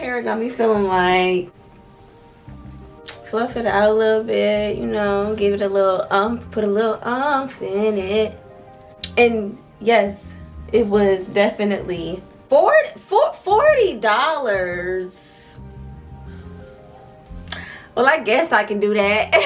hair got me feeling like fluff it out a little bit, you know, give it a little put a little in it. And yes, it was definitely $40. Well, I guess I can do that.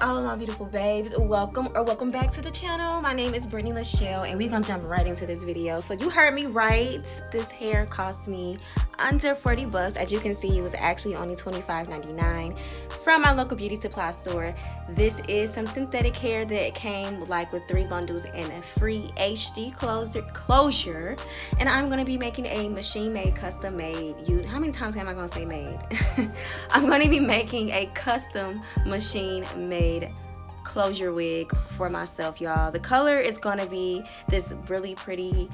All of my beautiful babes, welcome back to the channel. My name is Brittany Lachelle, and we're gonna jump right into this video. So you heard me right, this hair cost me under 40 bucks. As you can see, it was actually only $25.99 from my local beauty supply store. This is some synthetic hair that came like with 3 bundles and a free HD closure. And I'm gonna be making a machine made, custom made, how many times am I gonna say made? I'm gonna be making a custom machine made closure wig for myself, y'all. The color is gonna be this really pretty,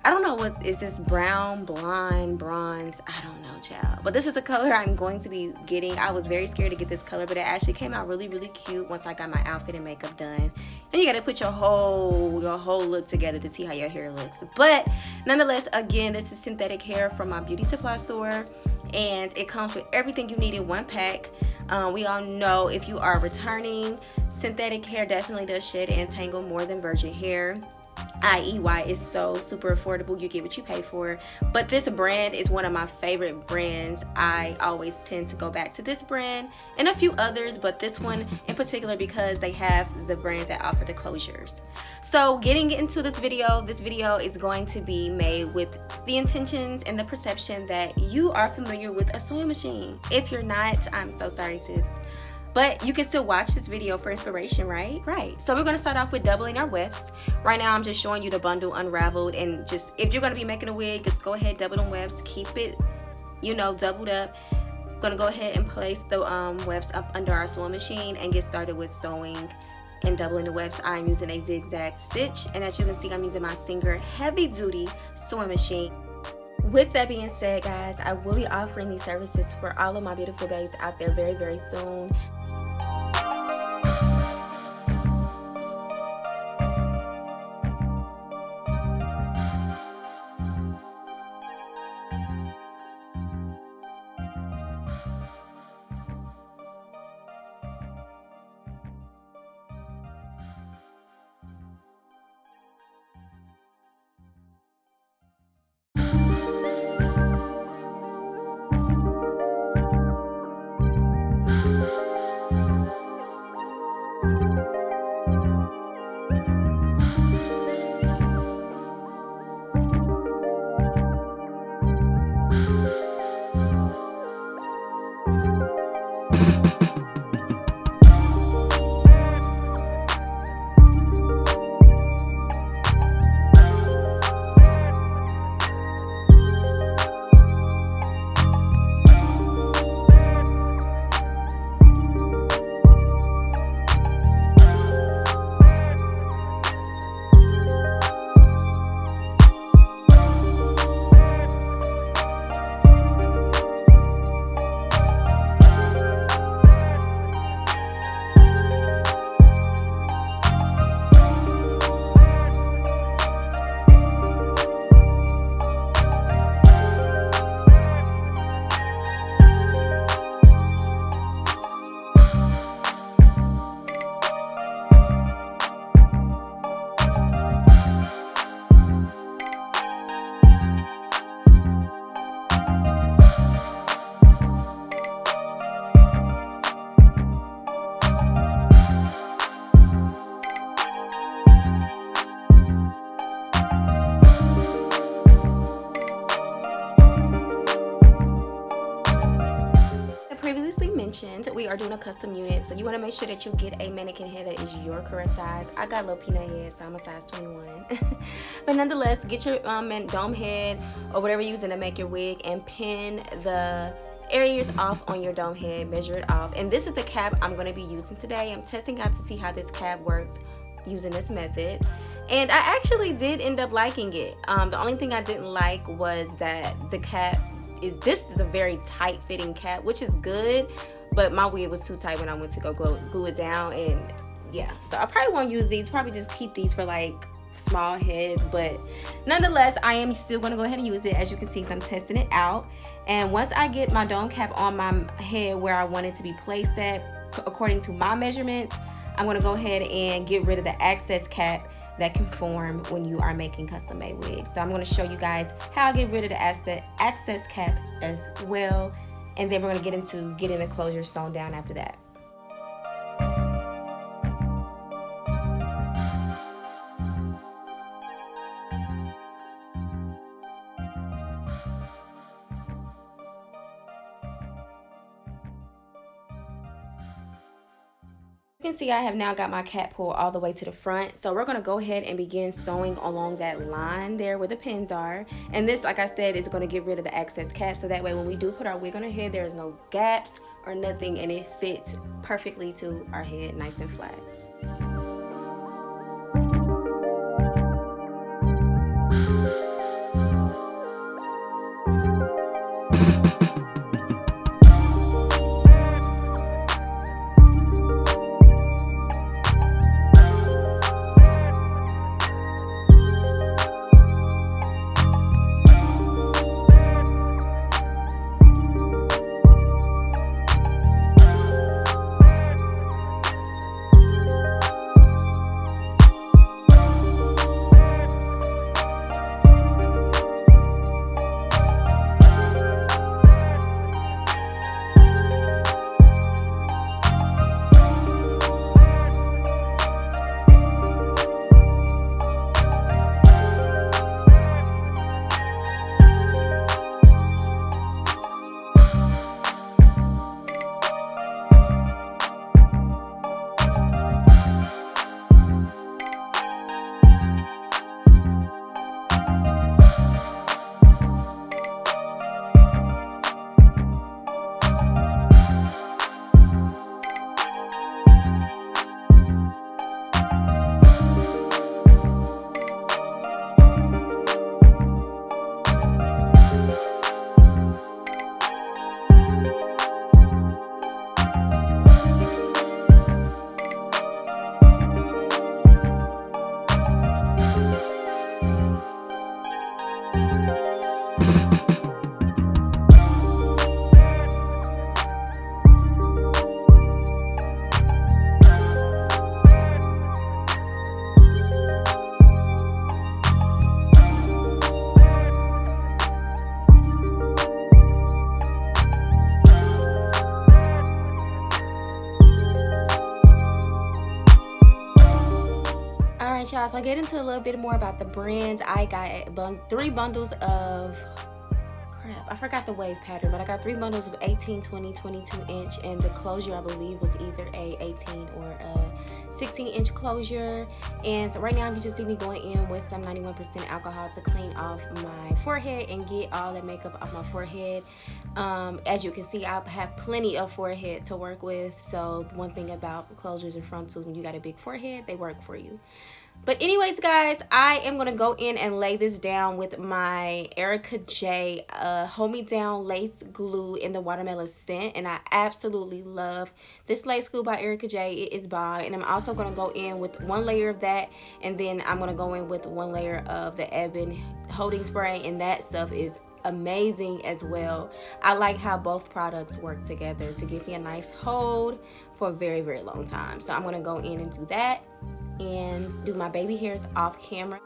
I don't know what is this, brown, blonde, bronze, I don't know, child, but this is the color I'm going to be getting. I was very scared to get this color, but it actually came out really cute once I got my outfit and makeup done. And you got to put your whole look together to see how your hair looks. But nonetheless, again, this is synthetic hair from my beauty supply store, and it comes with everything you need in one pack. We all know if you are returning, synthetic hair definitely does shed and tangle more than virgin hair, i.e. why it's so super affordable. You get what you pay for. But this brand is one of my favorite brands. I always tend to go back to this brand and a few others, but this one in particular because they have the brands that offer the closures. So getting into this video is going to be made with the intentions and the perception that you are familiar with a sewing machine. If you're not, I'm so sorry, sis. But you can still watch this video for inspiration, right? Right. So we're going to start off with doubling our wefts. Right now, I'm just showing you the bundle unraveled. And just, if you're going to be making a wig, just go ahead, double them wefts. Keep it, doubled up. I'm going to go ahead and place the wefts up under our sewing machine and get started with sewing and doubling the wefts. I'm using a zigzag stitch. And as you can see, I'm using my Singer heavy duty sewing machine. With that being said, guys, I will be offering these services for all of my beautiful babes out there very soon. We are doing a custom unit, so you want to make sure that you get a mannequin head that is your correct size. I got a little peanut head, so I'm a size 21. But nonetheless, get your dome head or whatever you're using to make your wig and pin the areas off on your dome head, measure it off. And this is the cap I'm going to be using today. I'm testing out to see how this cap works using this method, and I actually did end up liking it. The only thing I didn't like was that the cap this is a very tight fitting cap, which is good, but my wig was too tight when I went to go glue it down, and yeah, so I probably won't use these. Probably just keep these for like small heads, but nonetheless I am still going to go ahead and use it, as you can see, because I'm testing it out. And once I get my dome cap on my head where I want it to be placed at according to my measurements, I'm going to go ahead and get rid of the excess cap that can form when you are making custom made wigs. So I'm going to show you guys how I get rid of the excess cap as well, and then we're going to get into getting the closure sewn down after that. You can see I have now got my cap pulled all the way to the front, so we're going to go ahead and begin sewing along that line there where the pins are. And this, like I said, is going to get rid of the excess cap, so that way when we do put our wig on our head, there's no gaps or nothing, and it fits perfectly to our head, nice and flat. Y'all, so I get into a little bit more about the brands. I got 3 bundles of crap, I forgot the wave pattern, but I got 3 bundles of 18, 20, 22 inch, and the closure I believe was either a 18 or a 16 inch closure. And so right now you just see me going in with some 91% alcohol to clean off my forehead and get all that makeup off my forehead. As you can see, I have plenty of forehead to work with, so one thing about closures and frontals, when you got a big forehead, they work for you. But anyways, guys, I am going to go in and lay this down with my Erica J Hold Me Down Lace Glue in the Watermelon Scent. And I absolutely love this lace glue by Erica J. It is bomb. And I'm also going to go in with 1 layer of that. And then I'm going to go in with 1 layer of the Ebon Holding Spray. And that stuff is amazing as well. I like how both products work together to give me a nice hold for a very, very long time. So I'm going to go in and do that and do my baby hairs off camera.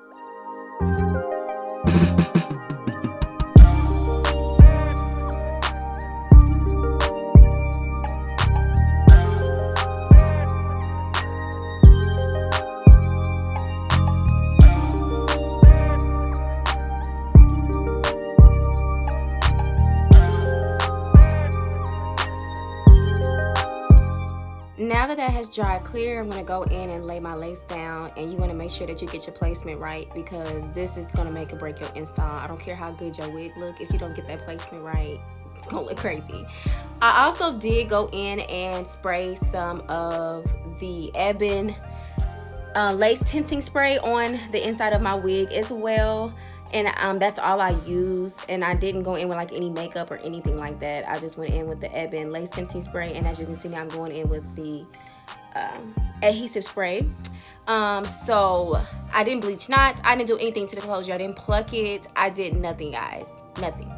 Now that that has dried clear, I'm going to go in and lay my lace down, and you want to make sure that you get your placement right, because this is going to make or break your install. I don't care how good your wig look, if you don't get that placement right, it's going to look crazy. I also did go in and spray some of the Ebon lace tinting spray on the inside of my wig as well. And that's all I used, and I didn't go in with like any makeup or anything like that. I just went in with the Ebin lace tinting spray, and as you can see now I'm going in with the adhesive spray. So I didn't bleach knots, I didn't do anything to the closure, I didn't pluck it, I did nothing, guys, nothing.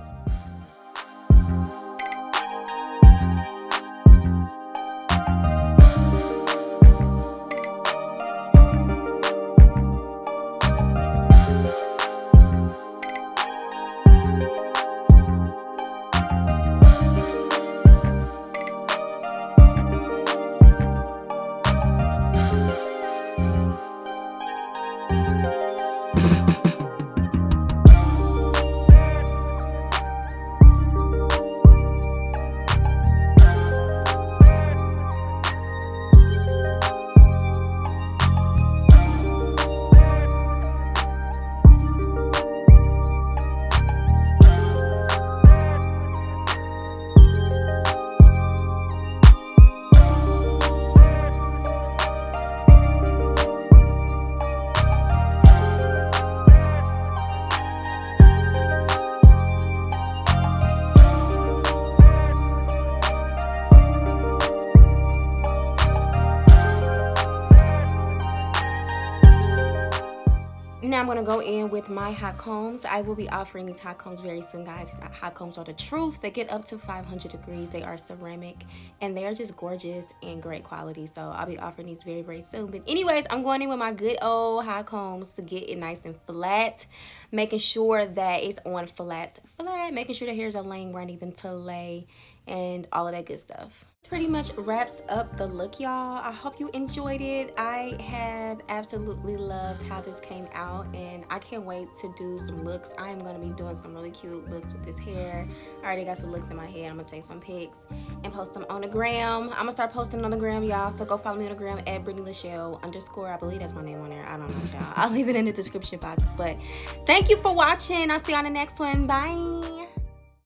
Now I'm going to go in with my hot combs. I will be offering these hot combs very soon, guys. These hot combs are the truth. They get up to 500 degrees. They are ceramic, and they are just gorgeous and great quality. So I'll be offering these very, very soon. But anyways, I'm going in with my good old hot combs to get it nice and flat. Making sure that it's on flat. Making sure the hairs are laying where I need them to lay, and all of that good stuff. Pretty much wraps up the look, y'all. I hope you enjoyed it. I have absolutely loved how this came out, and I can't wait to do some looks. I am going to be doing some really cute looks with this hair. I already got some looks in my head. I'm going to take some pics and post them on the gram. I'm going to start posting on the gram, y'all, so go follow me on the gram at BrittanyLachelle _ I believe that's my name on there. I don't know, y'all. I'll leave it in the description box. But thank you for watching. I'll see you on the next one. Bye.